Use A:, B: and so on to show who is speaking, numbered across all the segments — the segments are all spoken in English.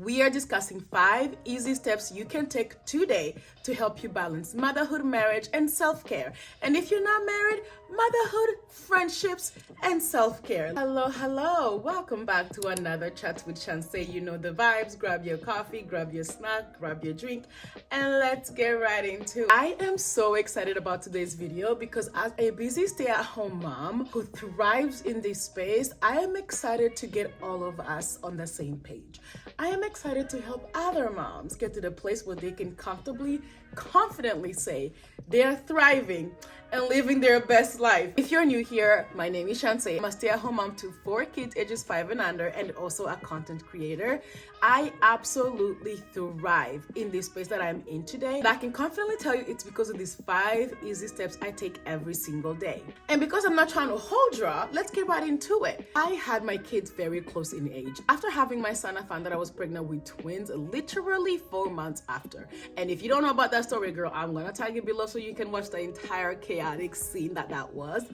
A: We are discussing 5 easy steps you can take today to help you balance motherhood, marriage, and self-care. And if you're not married, motherhood, friendships, and self-care. Hello. Welcome back to another Chat with Chancè. You know the vibes. Grab your coffee, grab your snack, grab your drink, and let's get right into it. I am so excited about today's video because as a busy stay-at-home mom who thrives in this space, I am excited to get all of us on the same page. I am excited to help other moms get to the place where they can comfortably, confidently say they are thriving and living their best life. If you're new here, my name is Chancè. I'm a stay-at-home mom to 4 kids ages 5 and under and also a content creator. I absolutely thrive in this space that I'm in today. And I can confidently tell you it's because of these 5 easy steps I take every single day. And because I'm not trying to hold draw, let's get right into it. I had my kids very close in age. After having my son, I found that I was pregnant with twins literally 4 months after. And if you don't know about that story, girl, I'm gonna tag you below so you can watch the entire chaotic scene that was.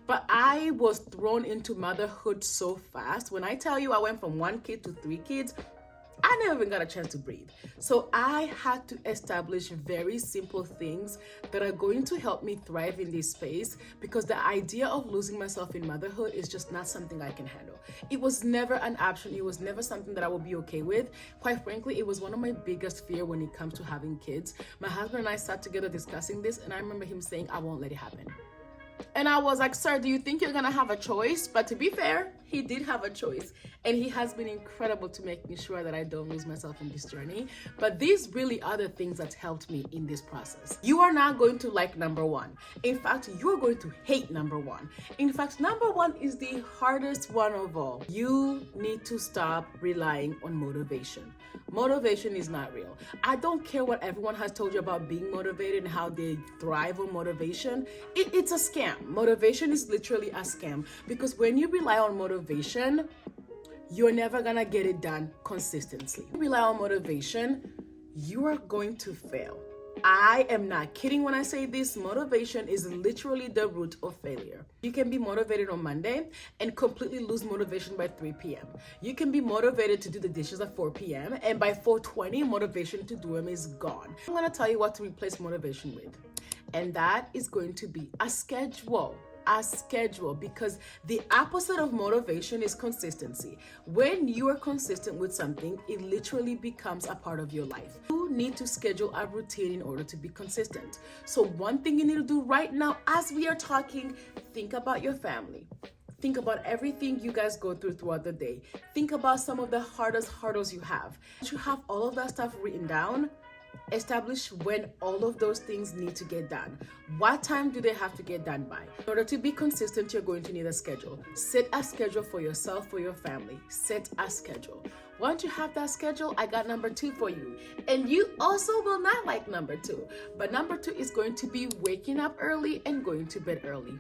A: But I was thrown into motherhood so fast. When I tell you I went from 1 kid to 3 kids, I never even got a chance to breathe. So I had to establish very simple things that are going to help me thrive in this space, because the idea of losing myself in motherhood is just not something I can handle. It was never an option. It was never something that I would be okay with. Quite frankly, it was one of my biggest fears when it comes to having kids. My husband and I sat together discussing this, and I remember him saying, I won't let it happen. And I was like, sir, do you think you're gonna have a choice? But to be fair, he did have a choice. And he has been incredible to making sure that I don't lose myself in this journey. But these really are the things that helped me in this process. You are not going to like number 1. In fact, you're going to hate number 1. In fact, number 1 is the hardest one of all. You need to stop relying on motivation. Motivation is not real. I don't care what everyone has told you about being motivated and how they thrive on motivation. It's a scam. Motivation is literally a scam, because when you rely on motivation, you're never gonna get it done consistently. If you rely on motivation, you are going to fail. I am not kidding when I say this. Motivation is literally the root of failure. You can be motivated on Monday and completely lose motivation by 3 p.m. You can be motivated to do the dishes at 4 p.m. and by 4:20, motivation to do them is gone. I'm gonna tell you what to replace motivation with. And that is going to be a schedule. Because the opposite of motivation is consistency. When you are consistent with something, it literally becomes a part of your life. You need to schedule a routine in order to be consistent. So one thing you need to do right now as we are talking, think about your family. Think about everything you guys go through throughout the day. Think about some of the hardest hurdles you have. Once you have all of that stuff written down, establish when all of those things need to get done. What time do they have to get done by? In order to be consistent, you're going to need a schedule. Set a schedule for yourself, for your family. Set a schedule. Once you have that schedule, I got number 2 for you. And you also will not like number 2. But number 2 is going to be waking up early and going to bed early.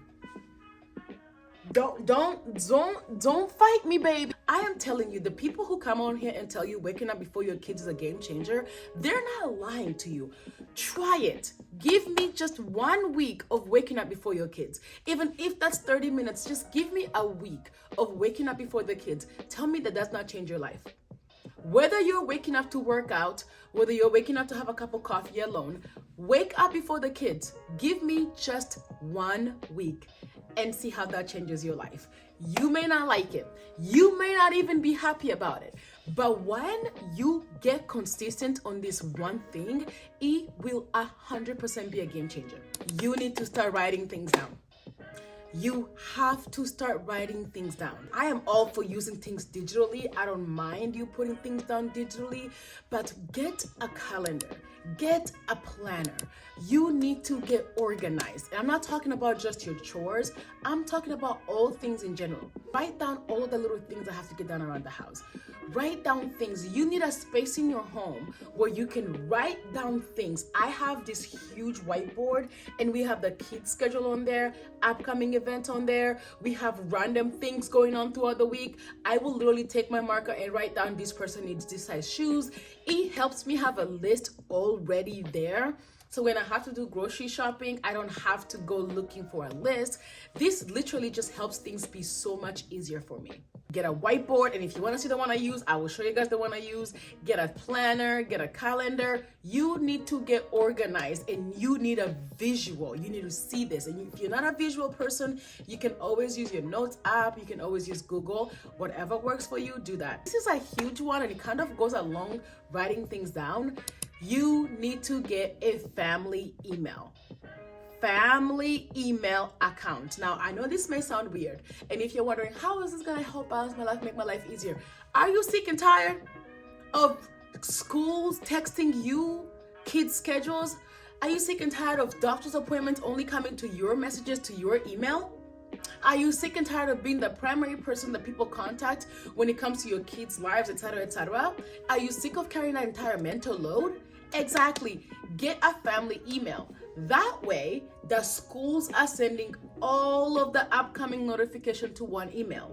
A: Don't fight me, baby. I am telling you, the people who come on here and tell you waking up before your kids is a game changer, they're not lying to you. Try it. Give me just 1 week of waking up before your kids. Even if that's 30 minutes, just give me a week of waking up before the kids. Tell me that does not change your life. Whether you're waking up to work out, whether you're waking up to have a cup of coffee alone, wake up before the kids. Give me just 1 week and see how that changes your life. You may not like it. You may not even be happy about it. But when you get consistent on this one thing, it will 100% be a game changer. You need to start writing things down. You have to start writing things down. I am all for using things digitally. I don't mind you putting things down digitally, but get a calendar, get a planner. You need to get organized. And I'm not talking about just your chores. I'm talking about all things in general. Write down all of the little things that have to get done around the house. Write down things. You need a space in your home where you can write down things. I have this huge whiteboard and we have the kids schedule on there, upcoming events on there. We have random things going on throughout the week. I will literally take my marker and write down this person needs this size shoes. It helps me have a list already there So when I have to do grocery shopping, I don't have to go looking for a list. This literally just helps things be so much easier for me. Get a whiteboard, and if you want to see the one I use, I will show you guys the one I use. Get a planner, get a calendar. You need to get organized, and you need a visual. You need to see this. And if you're not a visual person, you can always use your notes app. You can always use Google. Whatever works for you, do that. This is a huge one, and it kind of goes along writing things down. You need to get a family email account. Now, I know this may sound weird, and if you're wondering, how is this gonna help balance my life, make my life easier? Are you sick and tired of schools texting you kids' schedules? Are you sick and tired of doctor's appointments only coming to your messages to your email? Are you sick and tired of being the primary person that people contact when it comes to your kids' lives, etc., etc.? Are you sick of carrying that entire mental load? Exactly. Get a family email. That way, the schools are sending all of the upcoming notification to one email.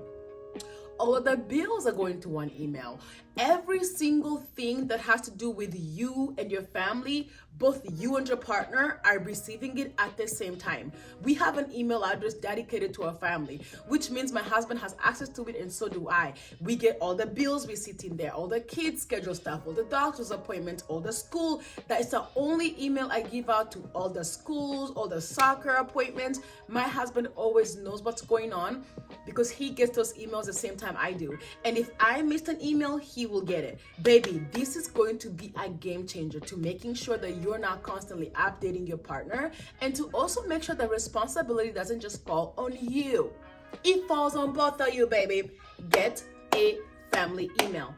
A: All of the bills are going to one email. Every single thing that has to do with you and your family, both you and your partner are receiving it at the same time. We have an email address dedicated to our family, which means my husband has access to it and so do I. We get all the bills receipts in there, all the kids' schedule stuff, all the doctor's appointments, all the school. That is the only email I give out to all the schools, all the soccer appointments. My husband always knows what's going on because he gets those emails the same time I do. And if I missed an email, he will get it. Baby, this is going to be a game changer to making sure that you're not constantly updating your partner, and to also make sure the responsibility doesn't just fall on you. It falls on both of you, baby. Get a family email.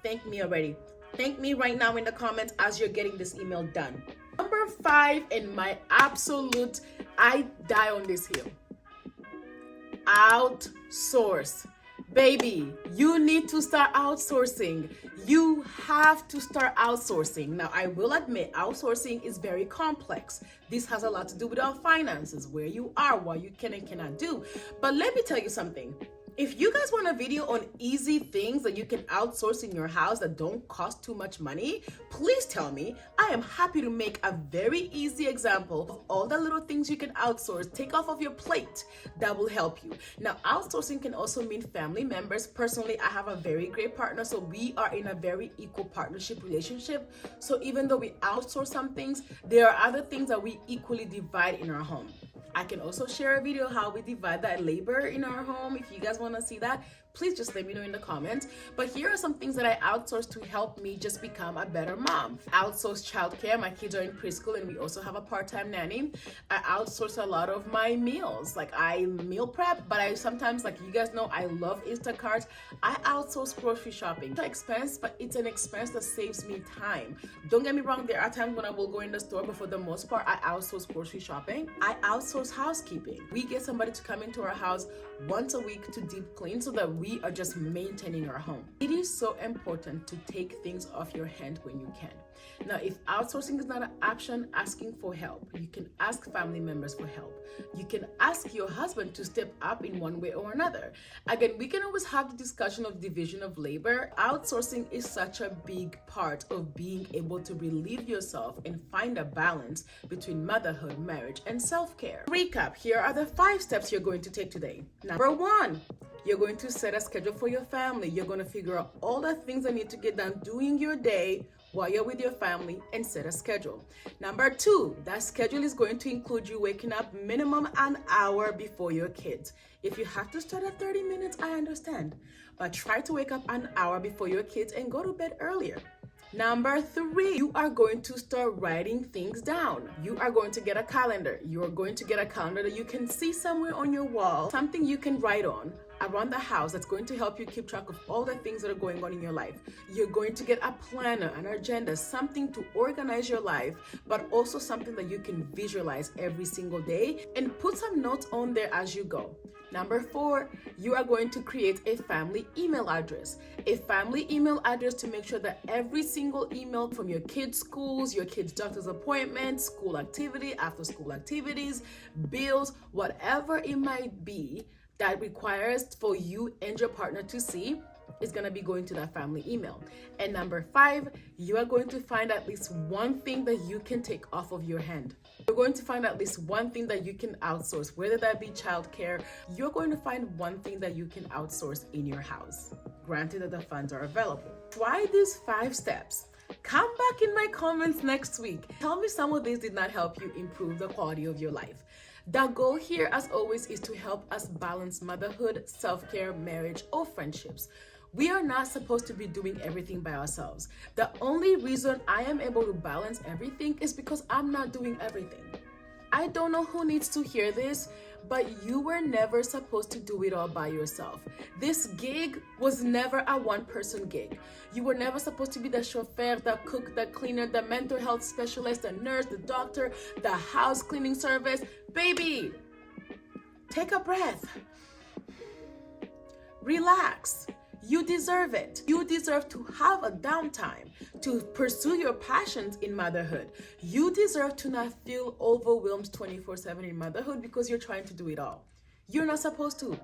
A: Thank me already. Thank me right now in the comments as you're getting this email done. Number 5, and my absolute, I die on this hill. Outsource. Baby, you need to start outsourcing. You have to start outsourcing. Now, I will admit, outsourcing is very complex. This has a lot to do with our finances, where you are, what you can and cannot do. But let me tell you something. If you guys want a video on easy things that you can outsource in your house that don't cost too much money, please tell me. I am happy to make a very easy example of all the little things you can outsource, take off of your plate that will help you. Now, outsourcing can also mean family members. Personally, I have a very great partner, so we are in a very equal partnership relationship. So even though we outsource some things, there are other things that we equally divide in our home. I can also share a video how we divide that labor in our home. If you guys want to see that, please just let me know in the comments. But here are some things that I outsource to help me just become a better mom. Outsource childcare. My kids are in preschool and we also have a part-time nanny. I outsource a lot of my meals. Like I meal prep, but I sometimes, like you guys know, I love Instacart. I outsource grocery shopping. It's an expense, but it's an expense that saves me time. Don't get me wrong, there are times when I will go in the store, but for the most part, I outsource grocery shopping. I outsource housekeeping. We get somebody to come into our house once a week to deep clean so that we are just maintaining our home. It is so important to take things off your hand when you can. Now, if outsourcing is not an option, asking for help. You can ask family members for help. You can ask your husband to step up in one way or another. Again, we can always have the discussion of division of labor. Outsourcing is such a big part of being able to relieve yourself and find a balance between motherhood, marriage, and self-care. Recap, here are the 5 steps you're going to take today. Number 1, you're going to set a schedule for your family. You're going to figure out all the things that need to get done during your day while you're with your family and set a schedule. Number 2, that schedule is going to include you waking up minimum an hour before your kids. If you have to start at 30 minutes, I understand, but try to wake up an hour before your kids and go to bed earlier. Number 3, you are going to start writing things down. You are going to get a calendar. You are going to get a calendar that you can see somewhere on your wall, something you can write on around the house that's going to help you keep track of all the things that are going on in your life. You're going to get a planner, an agenda, something to organize your life, but also something that you can visualize every single day and put some notes on there as you go. Number 4, you are going to create a family email address. A family email address to make sure that every single email from your kids' schools, your kids' doctor's appointments, school activity, after school activities, bills, whatever it might be that requires for you and your partner to see, is going to be going to that family email. And number 5, you are going to find at least one thing that you can take off of your hand. You're going to find at least one thing that you can outsource, whether that be childcare. You're going to find one thing that you can outsource in your house, granted that the funds are available. Try these 5 steps. Come back in my comments next week. Tell me some of these did not help you improve the quality of your life. The goal here, as always, is to help us balance motherhood, self-care, marriage, or friendships. We are not supposed to be doing everything by ourselves. The only reason I am able to balance everything is because I'm not doing everything. I don't know who needs to hear this, but you were never supposed to do it all by yourself. This gig was never a one-person gig. You were never supposed to be the chauffeur, the cook, the cleaner, the mental health specialist, the nurse, the doctor, the house cleaning service. Baby, take a breath. Relax. You deserve it. You deserve to have a downtime to pursue your passions in motherhood. You deserve to not feel overwhelmed 24/7 in motherhood because you're trying to do it all. You're not supposed to.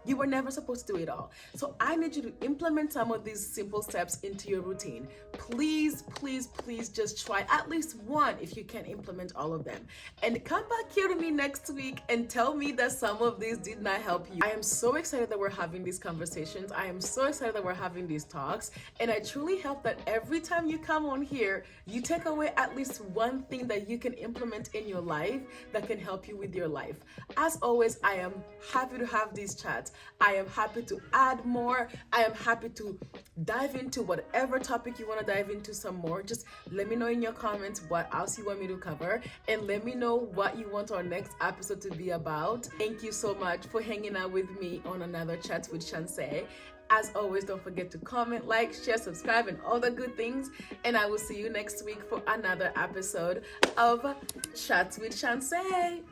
A: You were never supposed to do it all. So I need you to implement some of these simple steps into your routine. Please, please, please just try at least one if you can implement all of them. And come back here to me next week and tell me that some of these did not help you. I am so excited that we're having these conversations. I am so excited that we're having these talks. And I truly hope that every time you come on here, you take away at least one thing that you can implement in your life that can help you with your life. As always, I am happy to have these chats. I am happy to add more. I am happy to dive into whatever topic you want to dive into some more. Just let me know in your comments what else you want me to cover, and let me know what you want our next episode to be about. Thank you so much for hanging out with me on another Chat with Chancè. As always, don't forget to comment, like, share, subscribe, and all the good things. And I will see you next week for another episode of Chats with Chancè.